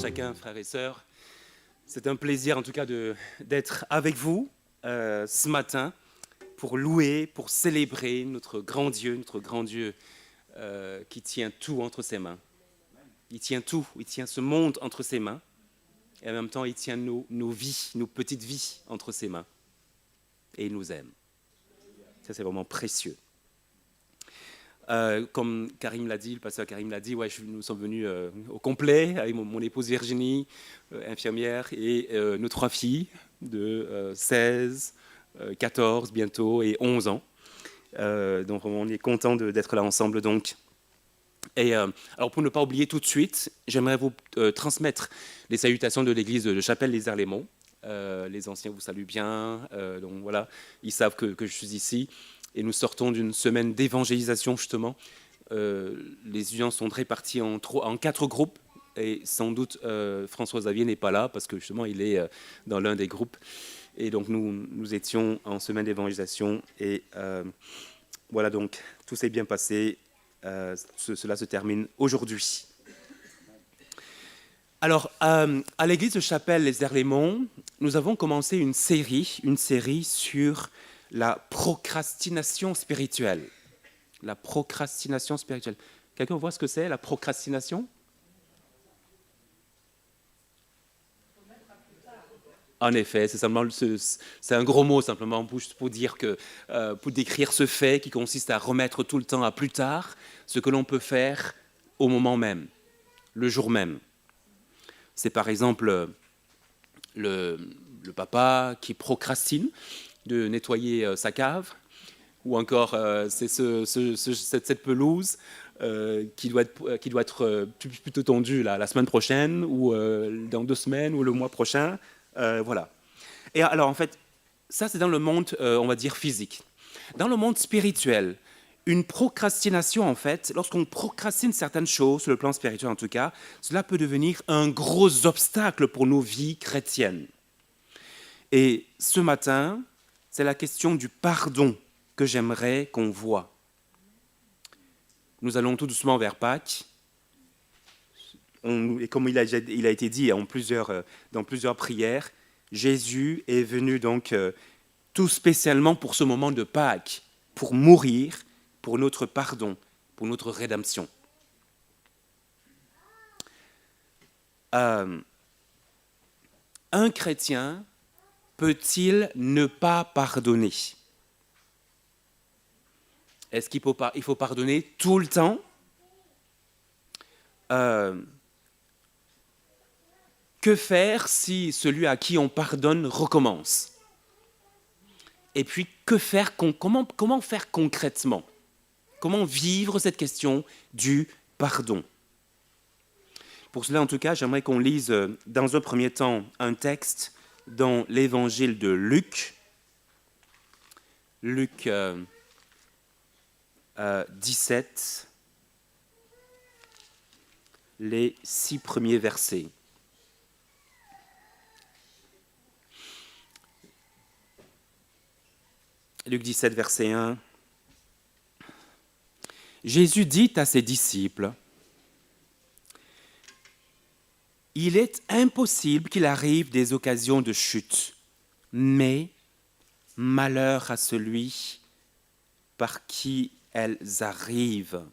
chacun, frères et sœurs. C'est un plaisir en tout cas d'être avec vous ce matin pour louer, pour célébrer notre grand Dieu qui tient tout entre ses mains. Il tient tout, il tient ce monde entre ses mains et en même temps il tient nos vies, nos petites vies entre ses mains. Et il nous aime. Ça c'est vraiment précieux. Comme Karim l'a dit, le pasteur Karim l'a dit, nous sommes venus au complet avec mon épouse Virginie, infirmière, et nos 3 filles de 16, 14 bientôt et 11 ans. Donc on est content d'être là ensemble. Donc. Et alors pour ne pas oublier tout de suite, j'aimerais vous transmettre les salutations de l'église de Chapelle-les-Arlémont. Les anciens vous saluent bien, donc voilà, ils savent que je suis ici. Et nous sortons d'une semaine d'évangélisation, justement. Les étudiants sont répartis en 4 groupes. Et sans doute, François Xavier n'est pas là, parce que justement, il est dans l'un des groupes. Et donc, nous étions en semaine d'évangélisation. Et voilà, donc, tout s'est bien passé. Cela se termine aujourd'hui. Alors, à l'église de Chapelle-les-Arlémont, nous avons commencé une série sur la procrastination spirituelle. La procrastination spirituelle. Quelqu'un voit ce que c'est, la procrastination? En effet, c'est un gros mot simplement pour dire que, pour décrire ce fait qui consiste à remettre tout le temps à plus tard ce que l'on peut faire au moment même, le jour même. C'est par exemple le papa qui procrastine de nettoyer sa cave, ou encore c'est cette pelouse qui doit être plutôt tondue la semaine prochaine, ou dans 2 semaines, ou le mois prochain. Voilà. Et alors en fait, ça c'est dans le monde, on va dire, physique. Dans le monde spirituel, une procrastination, en fait, lorsqu'on procrastine certaines choses, sur le plan spirituel en tout cas, cela peut devenir un gros obstacle pour nos vies chrétiennes. Et ce matin, c'est la question du pardon que j'aimerais qu'on voit. Nous allons tout doucement vers Pâques. Et comme il a été dit dans plusieurs prières, Jésus est venu donc tout spécialement pour ce moment de Pâques, pour mourir, pour notre pardon, pour notre rédemption. Un chrétien peut-il ne pas pardonner? Est-ce qu'il faut pardonner tout le temps? Que faire si celui à qui on pardonne recommence? Et puis, comment faire concrètement? Comment vivre cette question du pardon? Pour cela, en tout cas, j'aimerais qu'on lise dans un premier temps un texte dans l'évangile de Luc. Luc 17, les 6 premiers versets. Luc 17, verset 1. Jésus dit à ses disciples, « Il est impossible qu'il arrive des occasions de chute, mais malheur à celui par qui elles arrivent.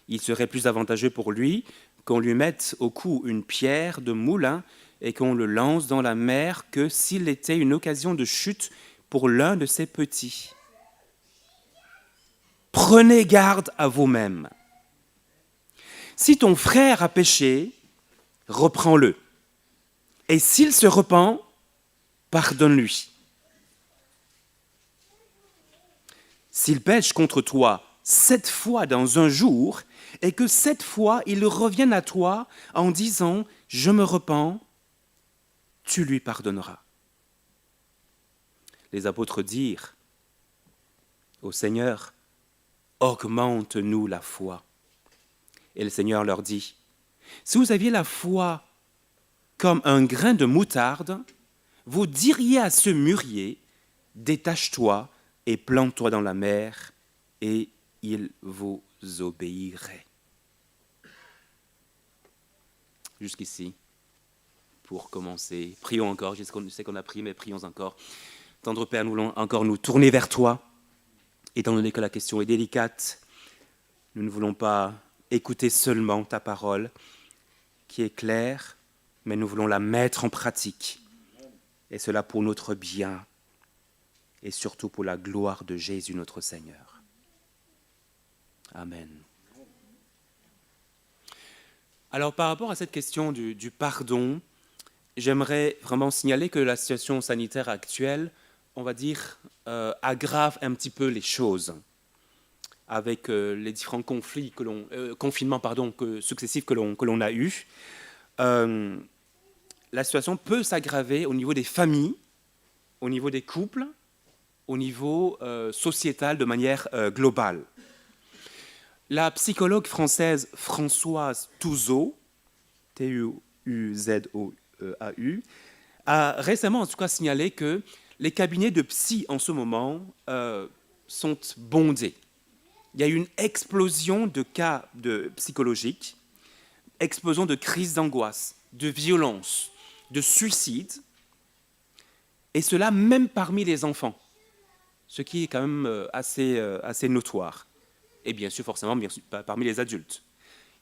Il serait plus avantageux pour lui qu'on lui mette au cou une pierre de moulin et qu'on le lance dans la mer que s'il était une occasion de chute pour l'un de ses petits. Prenez garde à vous-même. Si ton frère a péché, reprends-le. Et s'il se repent, pardonne-lui. S'il pêche contre toi 7 fois dans un jour, et que 7 fois il revienne à toi en disant « Je me repens », tu lui pardonneras. Les apôtres dirent au Seigneur, « Augmente-nous la foi. » Et le Seigneur leur dit, « Si vous aviez la foi comme un grain de moutarde, vous diriez à ce mûrier, « Détache-toi et plante-toi dans la mer, et il vous obéirait. » jusqu'ici pour commencer. Prions encore, je sais qu'on a prié, mais prions encore. Tendre Père, nous voulons encore nous tourner vers toi. Étant donné que la question est délicate, nous ne voulons pas écouter seulement ta parole, qui est claire, mais nous voulons la mettre en pratique. Et cela pour notre bien, et surtout pour la gloire de Jésus notre Seigneur. Amen. Alors par rapport à cette question du pardon, j'aimerais vraiment signaler que la situation sanitaire actuelle, on va dire, aggrave un petit peu les choses avec les différents conflits confinements successifs que l'on a eus. La situation peut s'aggraver au niveau des familles, au niveau des couples, au niveau sociétal de manière globale. La psychologue française Françoise Touzeau, T-U-Z-O-A-U, a récemment en tout cas signalé que les cabinets de psy en ce moment sont bondés. Il y a eu une explosion de cas psychologiques, explosion de crises d'angoisse, de violence, de suicide, et cela même parmi les enfants, ce qui est quand même assez notoire. Et bien sûr, forcément, parmi les adultes.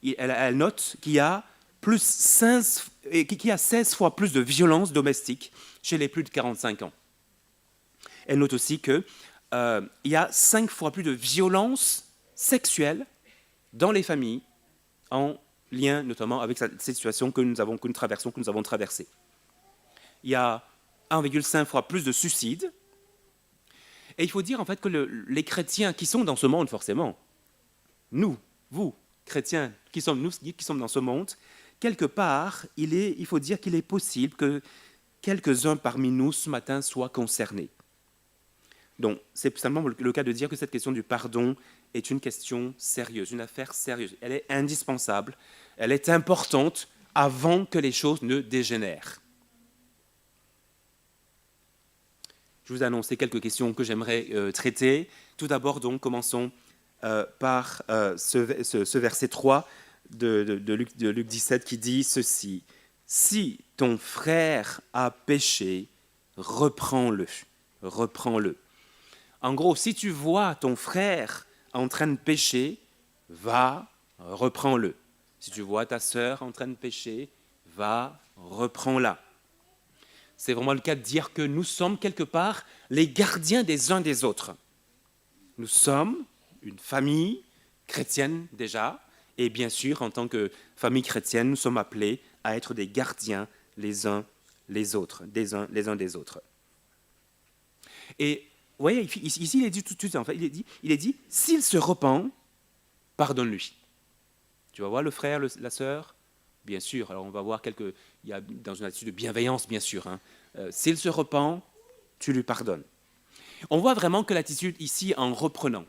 Elle note qu'il y a 16 fois plus de violences domestiques chez les plus de 45 ans. Elle note aussi qu'il y a 5 fois plus de violences sexuelles dans les familles, en lien notamment avec cette situation que nous avons traversée. Il y a 1,5 fois plus de suicides. Et il faut dire en fait que les chrétiens qui sont dans ce monde, forcément, nous, vous, chrétiens, qui sommes dans ce monde, quelque part, il faut dire qu'il est possible que quelques-uns parmi nous ce matin soient concernés. Donc, c'est seulement le cas de dire que cette question du pardon est une question sérieuse, une affaire sérieuse. Elle est indispensable, elle est importante avant que les choses ne dégénèrent. Je vous ai annoncé quelques questions que j'aimerais traiter. Tout d'abord, donc, commençons par ce verset 3 de Luc 17 qui dit ceci. « Si ton frère a péché, reprends-le. » Reprends-le. En gros, si tu vois ton frère en train de pécher, va, reprends-le. Si tu vois ta sœur en train de pécher, va, reprends-la. C'est vraiment le cas de dire que nous sommes quelque part les gardiens des uns des autres. Nous sommes une famille chrétienne déjà, et bien sûr, en tant que famille chrétienne, nous sommes appelés à être des gardiens les uns des autres. Et vous voyez, ici, il est dit tout de suite, en fait, il est dit, s'il se repent, pardonne-lui. Tu vas voir le frère, la sœur, bien sûr. Alors on va voir il y a dans une attitude de bienveillance, bien sûr. S'il se repent, tu lui pardonnes. On voit vraiment que l'attitude ici, en reprenant,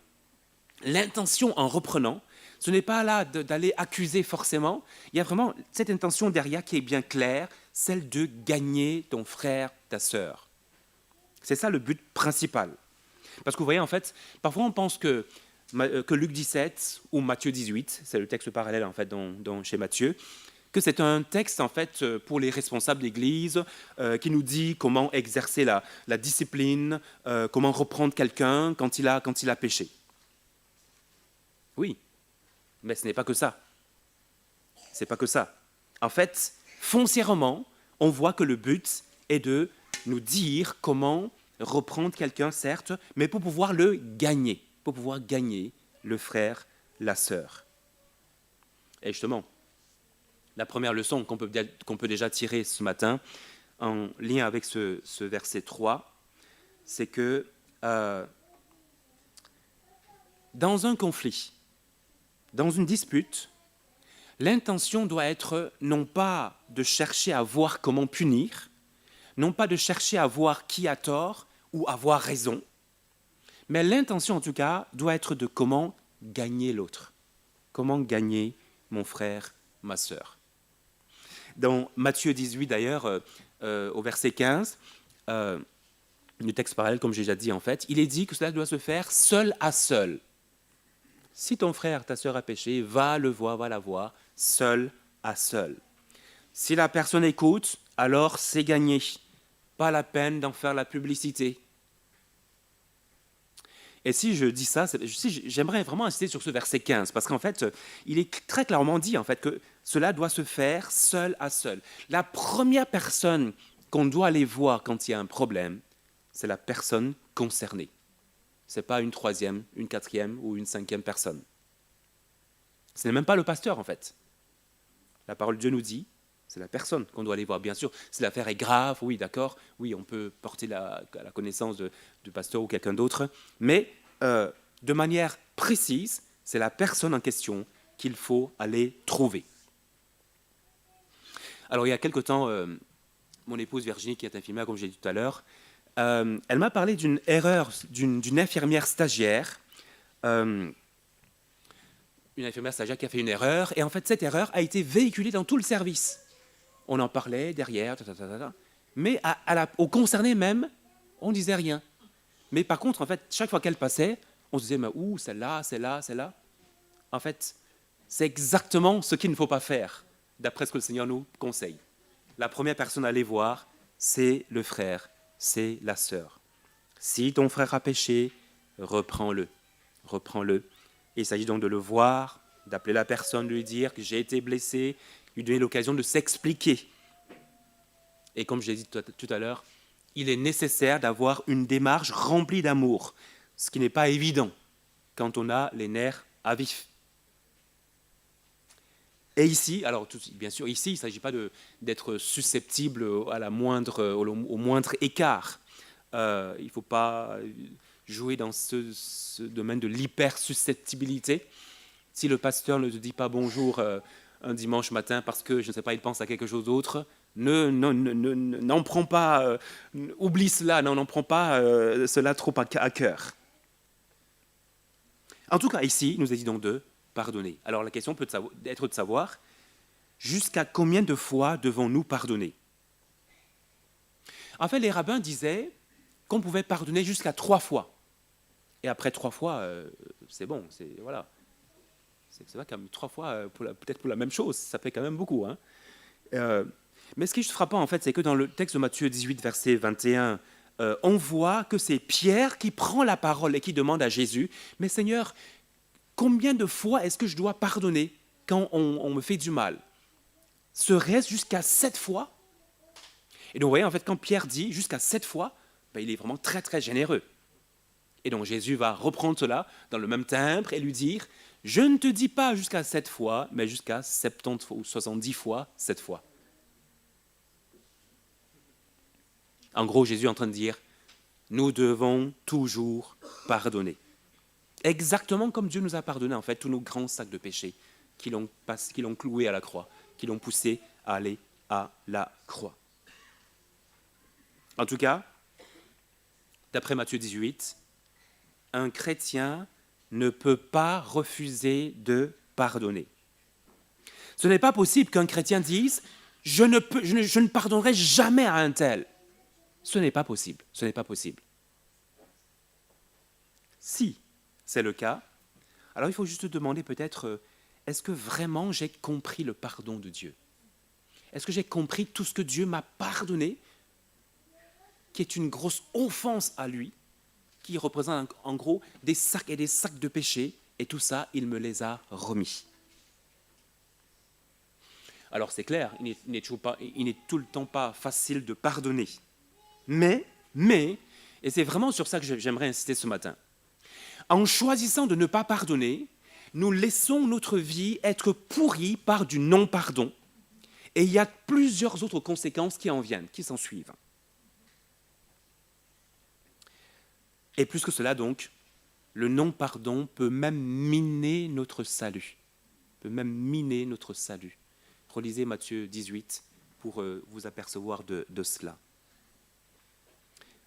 l'intention en reprenant, ce n'est pas là d'aller accuser forcément. Il y a vraiment cette intention derrière qui est bien claire, celle de gagner ton frère, ta sœur. C'est ça le but principal. Parce que vous voyez, en fait, parfois on pense que Luc 17 ou Matthieu 18, c'est le texte parallèle en fait chez Matthieu, que c'est un texte en fait pour les responsables d'Église qui nous dit comment exercer la discipline, comment reprendre quelqu'un quand il a péché. Oui, mais ce n'est pas que ça. C'est pas que ça. En fait, foncièrement, on voit que le but est de nous dire comment reprendre quelqu'un, certes, mais pour pouvoir le gagner, pour pouvoir gagner le frère, la sœur. Et justement, la première leçon qu'on peut déjà tirer ce matin, en lien avec ce verset 3, c'est que dans un conflit, dans une dispute, l'intention doit être non pas de chercher à voir comment punir, non pas de chercher à voir qui a tort ou avoir raison, mais l'intention en tout cas doit être de comment gagner l'autre, comment gagner mon frère, ma sœur. Dans Matthieu 18 d'ailleurs, au verset 15, le texte parallèle comme j'ai déjà dit en fait, il est dit que cela doit se faire seul à seul. Si ton frère, ta sœur a péché, va la voir seul à seul. Si la personne écoute, alors c'est gagné. Pas la peine d'en faire la publicité. Et si je dis ça, j'aimerais vraiment insister sur ce verset 15, parce qu'en fait, il est très clairement dit en fait, que cela doit se faire seul à seul. La première personne qu'on doit aller voir quand il y a un problème, c'est la personne concernée. Ce n'est pas une troisième, une quatrième ou une cinquième personne. Ce n'est même pas le pasteur en fait. La parole de Dieu nous dit, c'est la personne qu'on doit aller voir. Bien sûr, si l'affaire est grave, oui, d'accord, oui, on peut porter à la connaissance du pasteur ou quelqu'un d'autre, mais de manière précise, c'est la personne en question qu'il faut aller trouver. Alors, il y a quelque temps, mon épouse Virginie, qui est infirmière, comme j'ai dit tout à l'heure, elle m'a parlé d'une erreur d'une infirmière stagiaire, une infirmière stagiaire qui a fait une erreur, et en fait, cette erreur a été véhiculée dans tout le service. On en parlait derrière, mais aux concernés même, on ne disait rien. Mais par contre, en fait, chaque fois qu'elle passait, on se disait, mais où, celle-là, celle-là, celle-là. En fait, c'est exactement ce qu'il ne faut pas faire, d'après ce que le Seigneur nous conseille. La première personne à aller voir, c'est le frère, c'est la sœur. Si ton frère a péché, reprends-le. Reprends-le. Il s'agit donc de le voir, d'appeler la personne, de lui dire que j'ai été blessé, lui donner l'occasion de s'expliquer. Et comme je l'ai dit tout à l'heure, il est nécessaire d'avoir une démarche remplie d'amour, ce qui n'est pas évident quand on a les nerfs à vif. Et ici, alors bien sûr, ici, il ne s'agit pas d'être susceptible au moindre écart. Il ne faut pas jouer dans ce domaine de l'hypersusceptibilité. Si le pasteur ne te dit pas bonjour un dimanche matin parce que, je ne sais pas, il pense à quelque chose d'autre, n'en prends pas, oublie cela, n'en prends pas cela trop à cœur. En tout cas, ici, il nous est dit donc de pardonner. Alors la question peut être de savoir, jusqu'à combien de fois devons-nous pardonner? En fait, les rabbins disaient qu'on pouvait pardonner jusqu'à 3 fois. Et après 3 fois, c'est bon, voilà. C'est vrai quand même 3 fois, peut-être pour la même chose, ça fait quand même beaucoup. Hein. Mais ce qui est frappant, en fait, c'est que dans le texte de Matthieu 18, verset 21, on voit que c'est Pierre qui prend la parole et qui demande à Jésus, « Mais Seigneur, combien de fois est-ce que je dois pardonner quand on me fait du mal? Serait-ce jusqu'à 7 fois ?» Et donc, vous voyez, en fait, quand Pierre dit jusqu'à 7 fois, ben, il est vraiment très, très généreux. Et donc, Jésus va reprendre cela dans le même timbre et lui dire, « Je ne te dis pas jusqu'à 7 fois, mais jusqu'à 70 ou 70 fois 7 fois. » En gros, Jésus est en train de dire, nous devons toujours pardonner. Exactement comme Dieu nous a pardonné, en fait, tous nos grands sacs de péché qui l'ont cloué à la croix, qui l'ont poussé à aller à la croix. En tout cas, d'après Matthieu 18, un chrétien ne peut pas refuser de pardonner. Ce n'est pas possible qu'un chrétien dise « je ne pardonnerai jamais à un tel ». Ce n'est pas possible, ce n'est pas possible. Si c'est le cas, alors il faut juste demander peut-être, est-ce que vraiment j'ai compris le pardon de Dieu? Est-ce que j'ai compris tout ce que Dieu m'a pardonné, qui est une grosse offense à lui, qui représente en gros des sacs et des sacs de péché, et tout ça, il me les a remis. Alors c'est clair, il n'est tout le temps pas facile de pardonner. Mais, et c'est vraiment sur ça que j'aimerais insister ce matin, en choisissant de ne pas pardonner, nous laissons notre vie être pourrie par du non-pardon, et il y a plusieurs autres conséquences qui en viennent, qui s'en suivent. Et plus que cela donc, le non-pardon peut même miner notre salut. Peut même miner notre salut. Relisez Matthieu 18 pour vous apercevoir de cela.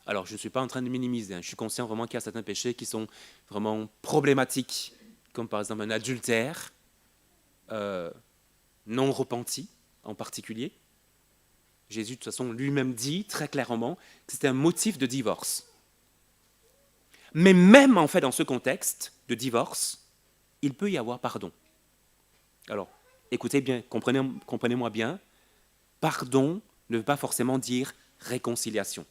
Alors, je ne suis pas en train de minimiser, je suis conscient vraiment qu'il y a certains péchés qui sont vraiment problématiques, comme par exemple un adultère non repenti en particulier. Jésus, de toute façon, lui-même dit très clairement que c'était un motif de divorce. Mais même en fait dans ce contexte de divorce, il peut y avoir pardon. Alors, écoutez bien, comprenez-moi bien, pardon ne veut pas forcément dire réconciliation.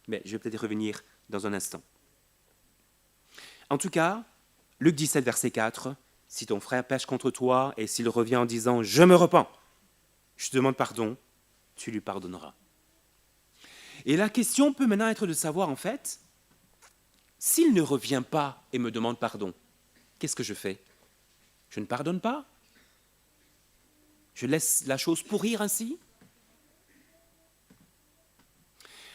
Mais je vais peut-être y revenir dans un instant. En tout cas, Luc 17, verset 4, si ton frère pêche contre toi et s'il revient en disant « Je me repens, je te demande pardon », tu lui pardonneras. Et la question peut maintenant être de savoir en fait, s'il ne revient pas et me demande pardon, qu'est-ce que je fais? Je ne pardonne pas? Je laisse la chose pourrir ainsi?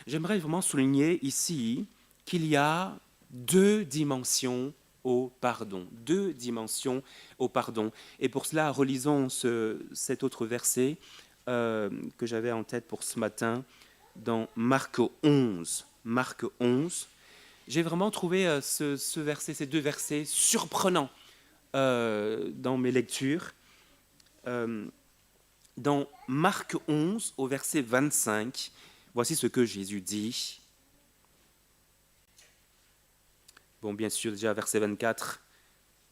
J'aimerais vraiment souligner ici qu'il y a deux dimensions au pardon. Deux dimensions au pardon. Et pour cela, relisons cet autre verset que j'avais en tête pour ce matin dans Marc 11. Marc 11. J'ai vraiment trouvé ce verset, ces deux versets surprenants dans mes lectures. Dans Marc 11, au verset 25, voici ce que Jésus dit. Bon, bien sûr, déjà, verset 24.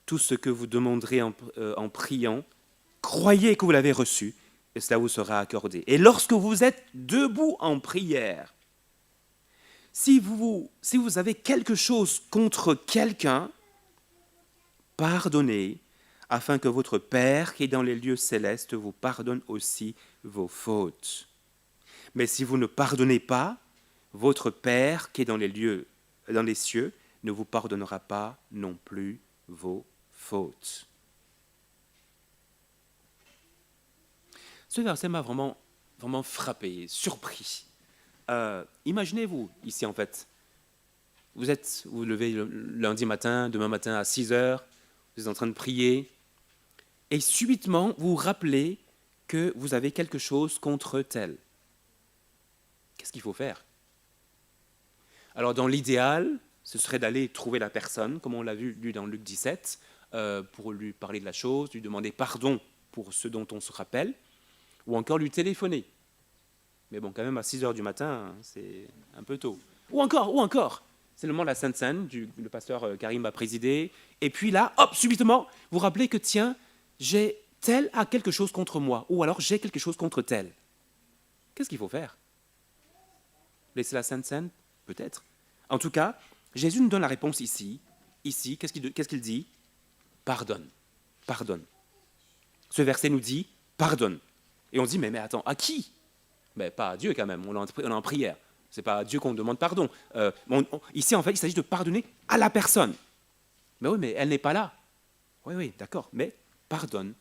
Tout ce que vous demanderez en priant, croyez que vous l'avez reçu, et cela vous sera accordé. Et lorsque vous êtes debout en prière, si vous avez quelque chose contre quelqu'un, pardonnez, afin que votre Père qui est dans les lieux célestes vous pardonne aussi vos fautes. Mais si vous ne pardonnez pas, votre Père qui est dans les cieux ne vous pardonnera pas non plus vos fautes. Ce verset m'a vraiment frappé, surpris. Imaginez-vous, ici en fait, vous vous levez le lundi matin, demain matin à 6 heures, vous êtes en train de prier, et subitement vous vous rappelez que vous avez quelque chose contre tel. Qu'est-ce qu'il faut faire? Alors dans l'idéal, ce serait d'aller trouver la personne, comme on l'a lu dans Luc 17, pour lui parler de la chose, lui demander pardon pour ce dont on se rappelle, ou encore lui téléphoner. Mais bon, quand même, à 6 heures du matin, c'est un peu tôt. Ou encore, c'est le moment de la Sainte Seine, le pasteur Karim a présidé, et puis là, hop, subitement, vous rappelez que tiens, tel a quelque chose contre moi, ou alors j'ai quelque chose contre tel. Qu'est-ce qu'il faut faire? Laisser la Sainte Seine? Peut-être. En tout cas, Jésus nous donne la réponse ici. Ici, qu'est-ce qu'il dit? Pardonne. Pardonne. Ce verset nous dit pardonne. Et on se dit, mais attends, à qui? Mais pas à Dieu quand même, on est en prière. Ce n'est pas à Dieu qu'on demande pardon. Ici, en fait, il s'agit de pardonner à la personne. Mais oui, mais elle n'est pas là. Oui, d'accord, mais pardonne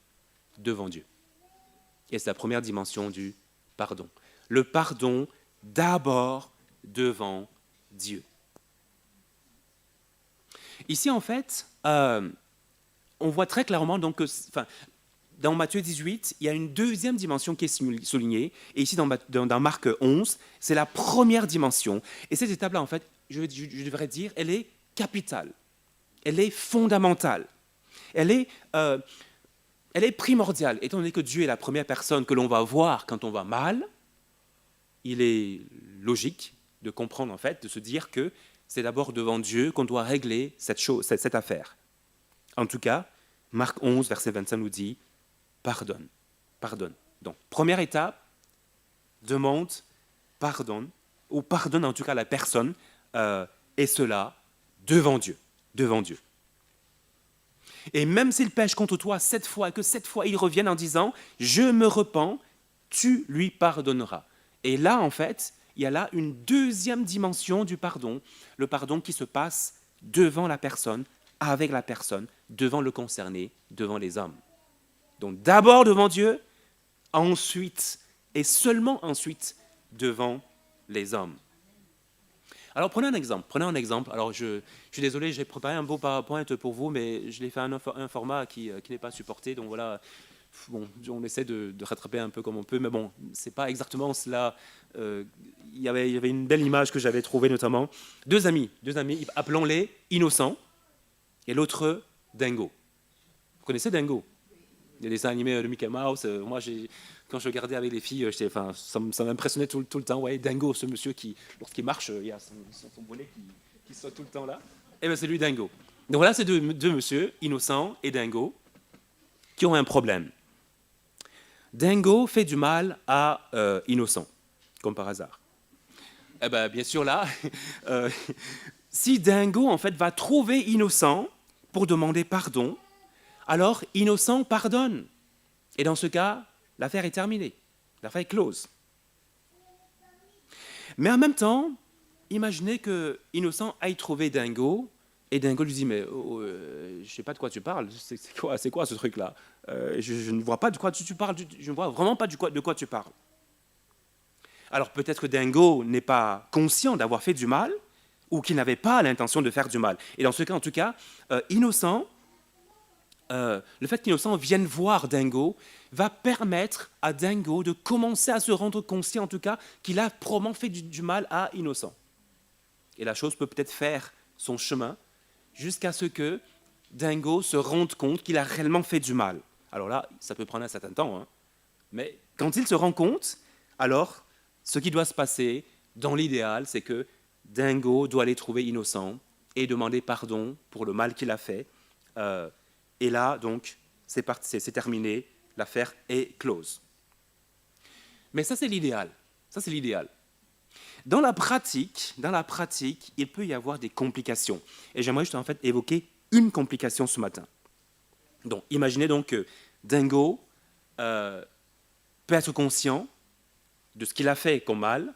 devant Dieu. Et c'est la première dimension du pardon. Le pardon d'abord devant Dieu. Ici, en fait, on voit très clairement donc, que dans Matthieu 18, il y a une deuxième dimension qui est soulignée. Et ici, dans Marc 11, c'est la première dimension. Et cette étape-là, en fait, je devrais dire, elle est capitale. Elle est fondamentale. Elle est primordiale. Étant donné que Dieu est la première personne que l'on va voir quand on va mal, il est logique de comprendre, en fait, de se dire que c'est d'abord devant Dieu qu'on doit régler cette affaire. En tout cas, Marc 11, verset 25 nous dit « Pardonne, pardonne ». Donc, première étape, demande, pardonne, ou pardonne en tout cas la personne, et cela devant Dieu, devant Dieu. Et même s'il pêche contre toi 7 fois, et que 7 fois il revienne en disant « Je me repens », tu lui pardonneras. Et là, en fait, il y a là une deuxième dimension du pardon, le pardon qui se passe devant la personne, avec la personne, devant le concerné, devant les hommes. Donc d'abord devant Dieu, ensuite, et seulement ensuite, devant les hommes. Alors prenez un exemple. Alors je suis désolé, j'ai préparé un beau PowerPoint pour vous, mais je l'ai fait un format qui n'est pas supporté, donc voilà. Bon, on essaie de rattraper un peu comme on peut, mais bon, c'est pas exactement cela. Il y avait une belle image que j'avais trouvée notamment. Deux amis, appelons-les Innocent et l'autre Dingo. Vous connaissez Dingo? Les dessins animés de Mickey Mouse. Moi, quand je regardais avec les filles, ça m'impressionnait tout le temps. Ouais, Dingo, ce monsieur qui, lorsqu'il marche, il y a son bonnet qui saute tout le temps là. Et bien, c'est lui Dingo. Donc voilà, c'est deux monsieur, Innocent et Dingo, qui ont un problème. Dingo fait du mal à Innocent, comme par hasard. Eh bien, bien sûr, là, euh, si Dingo, en fait, va trouver Innocent pour demander pardon, alors Innocent pardonne. Et dans ce cas, l'affaire est terminée. L'affaire est close. Mais en même temps, imaginez que Innocent aille trouver Dingo, et Dingo lui dit, mais je ne sais pas de quoi tu parles, c'est quoi ce truc-là je ne vois pas de quoi tu parles, je ne vois vraiment pas de quoi tu parles. Alors peut-être que Dingo n'est pas conscient d'avoir fait du mal, ou qu'il n'avait pas l'intention de faire du mal. Et dans ce cas, en tout cas, Innocent, le fait qu'Innocent vienne voir Dingo va permettre à Dingo de commencer à se rendre conscient, en tout cas, qu'il a probablement fait du mal à Innocent. Et la chose peut peut-être faire son chemin jusqu'à ce que Dingo se rende compte qu'il a réellement fait du mal. Alors là, ça peut prendre un certain temps, hein. Mais quand il se rend compte, alors ce qui doit se passer, dans l'idéal, c'est que Dingo doit aller trouver Innocent et demander pardon pour le mal qu'il a fait. Et là, donc, c'est terminé, l'affaire est close. Mais ça, c'est l'idéal. Ça, c'est l'idéal. Dans la pratique, il peut y avoir des complications. Et j'aimerais juste en fait évoquer une complication ce matin. Donc, imaginez donc que Dingo peut être conscient de ce qu'il a fait comme mal,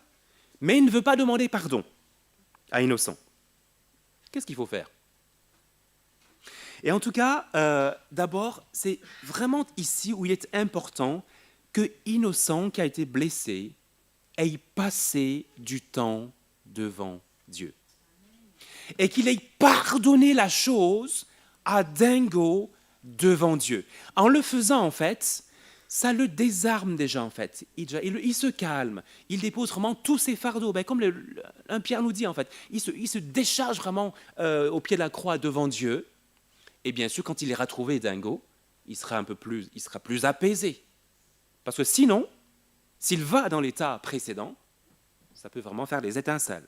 mais il ne veut pas demander pardon à Innocent. Qu'est-ce qu'il faut faire? Et en tout cas, d'abord, c'est vraiment ici où il est important que Innocent, qui a été blessé, ait passé du temps devant Dieu. Et qu'il ait pardonné la chose à Dingo devant Dieu. En le faisant, en fait, ça le désarme déjà, en fait. Il se calme, il dépose vraiment tous ses fardeaux. Ben, comme un Pierre nous dit, en fait, il se décharge vraiment au pied de la croix devant Dieu. Et bien sûr, quand il ira trouver Dingo, il sera plus apaisé. Parce que sinon, s'il va dans l'état précédent, ça peut vraiment faire des étincelles.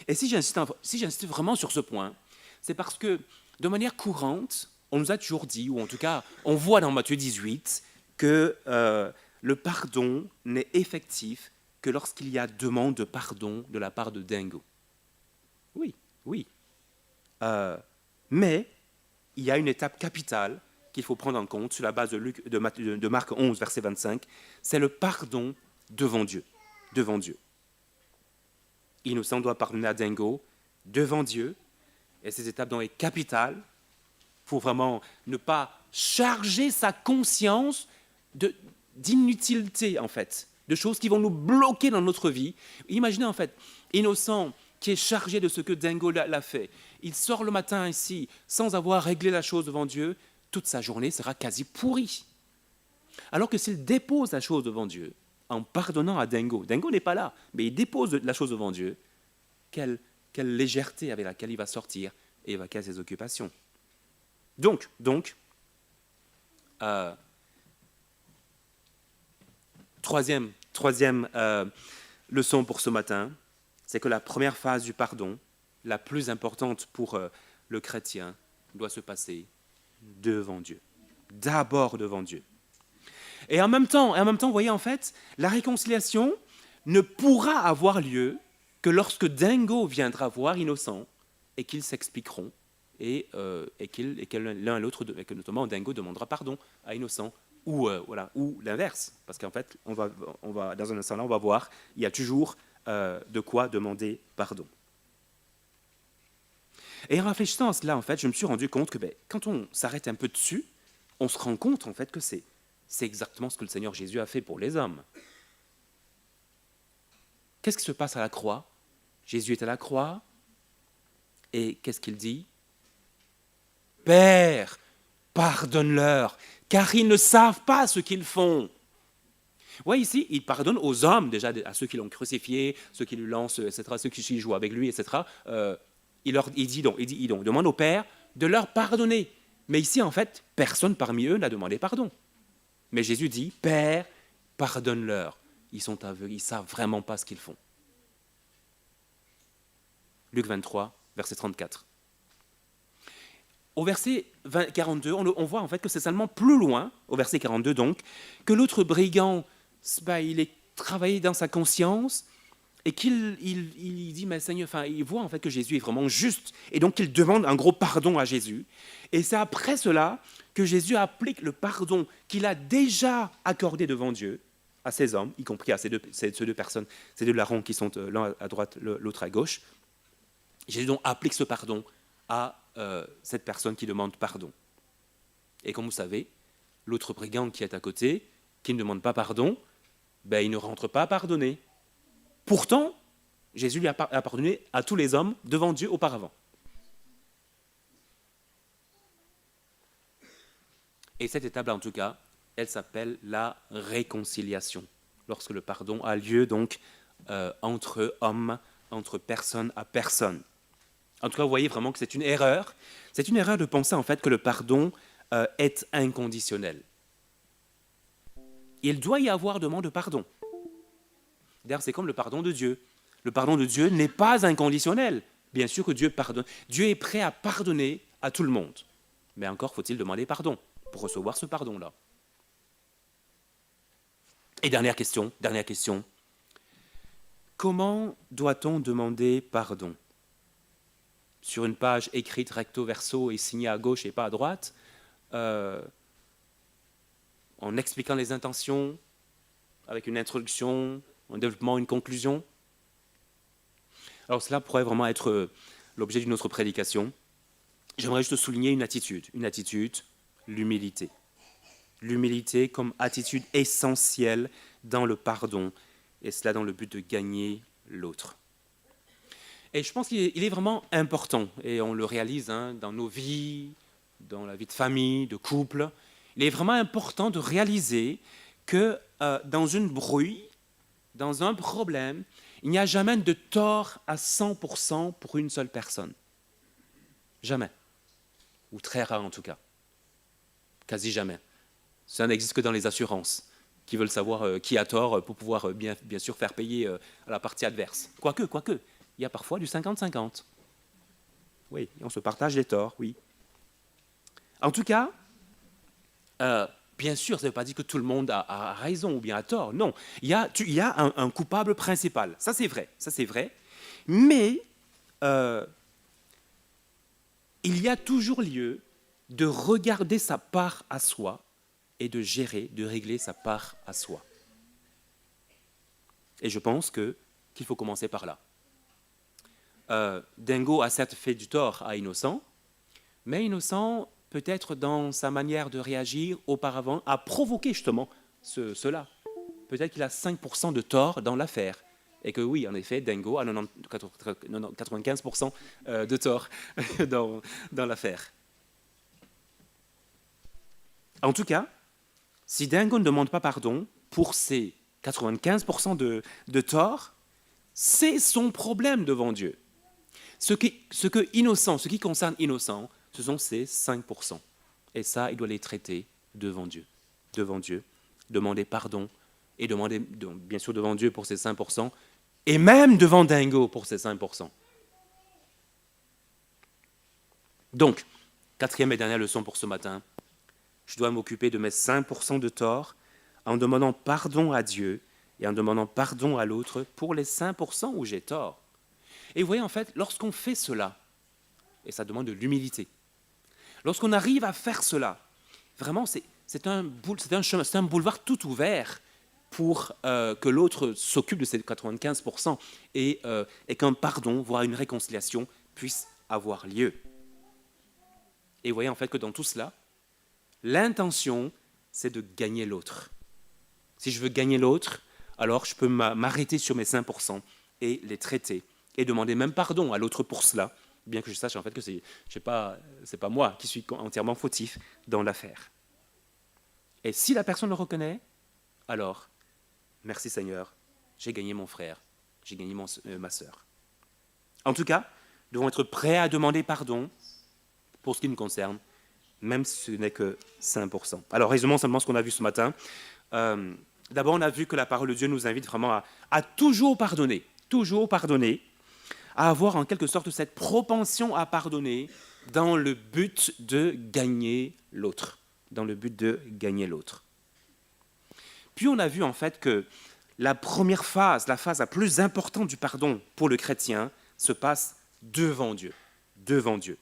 Et si j'insiste vraiment sur ce point, c'est parce que de manière courante, on nous a toujours dit, ou en tout cas, on voit dans Matthieu 18, que le pardon n'est effectif que lorsqu'il y a demande de pardon de la part de Dingo. Oui, oui. Mais il y a une étape capitale qu'il faut prendre en compte sur la base de Marc 11, verset 25, c'est le pardon devant Dieu. Devant Dieu. Innocent doit pardonner à Dingo devant Dieu, et ces étapes sont capitales pour vraiment ne pas charger sa conscience d'inutilité, en fait, de choses qui vont nous bloquer dans notre vie. Imaginez, en fait, Innocent qui est chargé de ce que Dingo l'a fait. Il sort le matin ici sans avoir réglé la chose devant Dieu, toute sa journée sera quasi pourrie. Alors que s'il dépose la chose devant Dieu, en pardonnant à Dingo n'est pas là, mais il dépose la chose devant Dieu, quelle légèreté avec laquelle il va sortir et il va casser ses occupations. Donc troisième leçon pour ce matin, c'est que la première phase du pardon, la plus importante pour le chrétien, doit se passer devant Dieu. D'abord devant Dieu. Et en même temps, vous voyez, en fait, la réconciliation ne pourra avoir lieu que lorsque Dingo viendra voir Innocent et qu'ils s'expliqueront et que l'un et l'autre, et que notamment Dingo demandera pardon à Innocent ou l'inverse. Parce qu'en fait, on va, dans un instant là, on va voir, il y a toujours de quoi demander pardon. Et en réfléchissant à cela, en fait, je me suis rendu compte que quand on s'arrête un peu dessus, on se rend compte en fait que c'est exactement ce que le Seigneur Jésus a fait pour les hommes. Qu'est-ce qui se passe à la croix? Jésus est à la croix, et qu'est-ce qu'il dit? Père, pardonne-leur, car ils ne savent pas ce qu'ils font. Oui, ici, il pardonne aux hommes, déjà, à ceux qui l'ont crucifié, ceux qui lui lancent, etc., ceux qui jouent avec lui, etc. Il dit donc, demande au Père de leur pardonner. Mais ici, en fait, personne parmi eux n'a demandé pardon. Mais Jésus dit, Père, pardonne-leur. Ils sont aveugles, ils ne savent vraiment pas ce qu'ils font. Luc 23, verset 34. au verset 42, on voit en fait que c'est seulement plus loin, au verset 42 donc, que l'autre brigand, il est travaillé dans sa conscience et qu'il dit, mais Seigneur, enfin, il voit en fait que Jésus est vraiment juste, et donc il demande un gros pardon à Jésus. Et c'est après cela que Jésus applique le pardon qu'il a déjà accordé devant Dieu à ces hommes, y compris à ces deux personnes, ces deux larrons qui sont l'un à droite, l'autre à gauche. Jésus donc applique ce pardon à cette personne qui demande pardon. Et comme vous savez, l'autre brigand qui est à côté, qui ne demande pas pardon, il ne rentre pas à pardonner. Pourtant, Jésus lui a pardonné à tous les hommes devant Dieu auparavant. Et cette étape-là, en tout cas, elle s'appelle la réconciliation. Lorsque le pardon a lieu donc entre hommes, entre personne à personne. En tout cas, vous voyez vraiment que c'est une erreur. C'est une erreur de penser en fait que le pardon est inconditionnel. Il doit y avoir demande de pardon. D'ailleurs, c'est comme le pardon de Dieu. Le pardon de Dieu n'est pas inconditionnel. Bien sûr que Dieu pardonne. Dieu est prêt à pardonner à tout le monde. Mais encore faut-il demander pardon pour recevoir ce pardon-là. Et dernière question. Comment doit-on demander pardon ? Sur une page écrite recto verso et signée à gauche et pas à droite, en expliquant les intentions, avec une introduction, un développement, une conclusion. Alors cela pourrait vraiment être l'objet d'une autre prédication. J'aimerais juste souligner une attitude, l'humilité. L'humilité comme attitude essentielle dans le pardon, et cela dans le but de gagner l'autre. Et je pense qu'il est vraiment important, et on le réalise dans nos vies, dans la vie de famille, de couple, il est vraiment important de réaliser que dans une brouille, dans un problème, il n'y a jamais de tort à 100% pour une seule personne. Jamais. Ou très rare en tout cas. Quasi jamais. Ça n'existe que dans les assurances, qui veulent savoir qui a tort pour pouvoir bien sûr faire payer à la partie adverse. Quoique, il y a parfois du 50-50. Oui, on se partage les torts, oui. En tout cas, bien sûr, ça ne veut pas dire que tout le monde a raison ou bien a tort. Non, il y a un coupable principal. Ça, c'est vrai. Mais il y a toujours lieu de regarder sa part à soi et de régler sa part à soi. Et je pense qu'il faut commencer par là. Dingo a certes fait du tort à Innocent, mais Innocent, peut-être dans sa manière de réagir auparavant, a provoqué justement cela. Peut-être qu'il a 5% de tort dans l'affaire. Et que oui, en effet, Dingo a 95% de tort dans l'affaire. En tout cas, si Dingo ne demande pas pardon pour ses 95% de tort, c'est son problème devant Dieu. Ce qui concerne Innocent, ce sont ces 5%. Et ça, il doit les traiter devant Dieu. Demander pardon et demander, bien sûr, devant Dieu pour ces 5%, et même devant Dingo pour ces 5%. Donc, quatrième et dernière leçon pour ce matin, je dois m'occuper de mes 5% de tort en demandant pardon à Dieu et en demandant pardon à l'autre pour les 5% où j'ai tort. Et vous voyez, en fait, lorsqu'on fait cela, et ça demande de l'humilité, lorsqu'on arrive à faire cela, vraiment, c'est un boulevard tout ouvert pour que l'autre s'occupe de ces 95% et qu'un pardon, voire une réconciliation, puisse avoir lieu. Et vous voyez en fait que dans tout cela, l'intention, c'est de gagner l'autre. Si je veux gagner l'autre, alors je peux m'arrêter sur mes 5% et les traiter et demander même pardon à l'autre pour cela, bien que je sache en fait que c'est pas moi qui suis entièrement fautif dans l'affaire. Et si la personne le reconnaît, alors, merci Seigneur, j'ai gagné mon frère, j'ai gagné ma sœur. En tout cas, nous devons être prêts à demander pardon pour ce qui nous concerne, même si ce n'est que 5%. Alors, résumons simplement ce qu'on a vu ce matin. D'abord, on a vu que la parole de Dieu nous invite vraiment à toujours pardonner, à avoir en quelque sorte cette propension à pardonner dans le but de gagner l'autre. Dans le but de gagner l'autre. Puis on a vu en fait que la première phase, la phase la plus importante du pardon pour le chrétien, se passe devant Dieu. Devant Dieu.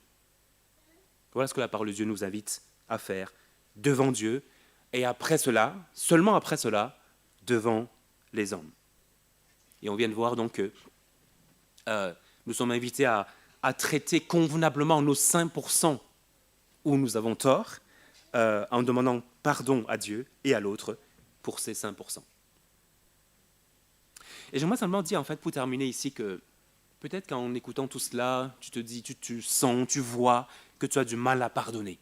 Voilà ce que la parole de Dieu nous invite à faire. Devant Dieu. Et après cela, seulement après cela, devant les hommes. Et on vient de voir donc que nous sommes invités à traiter convenablement nos 5% où nous avons tort, en demandant pardon à Dieu et à l'autre pour ces 5%. Et j'aimerais simplement dire, en fait, pour terminer ici, que peut-être qu'en écoutant tout cela, tu te dis, tu sens, tu vois que tu as du mal à pardonner.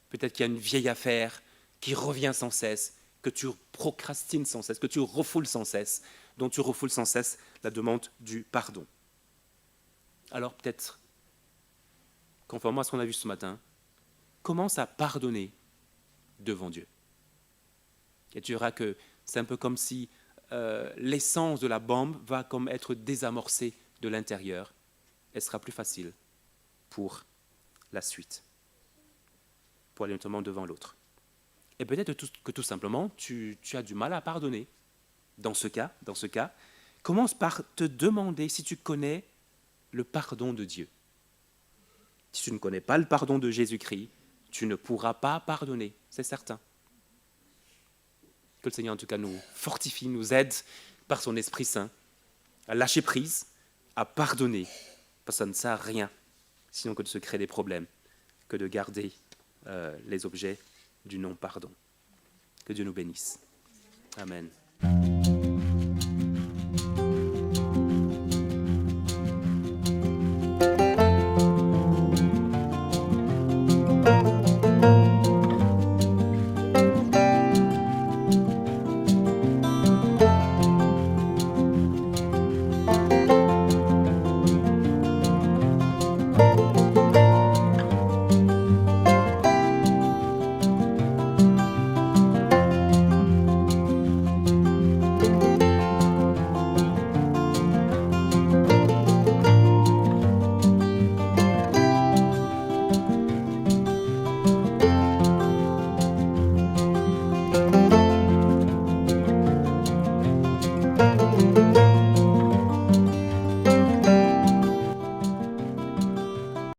Peut-être qu'il y a une vieille affaire qui revient sans cesse, que tu procrastines sans cesse, que tu refoules sans cesse, dont tu refoules sans cesse la demande du pardon. Alors peut-être, conformément à ce qu'on a vu ce matin, commence à pardonner devant Dieu. Et tu verras que c'est un peu comme si l'essence de la bombe va comme être désamorcée de l'intérieur. Elle sera plus facile pour la suite, pour aller notamment devant l'autre. Et peut-être que tout simplement, tu as du mal à pardonner. Dans ce cas, commence par te demander si tu connais le pardon de Dieu. Si tu ne connais pas le pardon de Jésus-Christ, tu ne pourras pas pardonner, c'est certain. Que le Seigneur en tout cas nous fortifie, nous aide par son Esprit Saint à lâcher prise, à pardonner, parce que ça ne sert à rien, sinon que de se créer des problèmes, que de garder les objets du non-pardon. Que Dieu nous bénisse. Amen.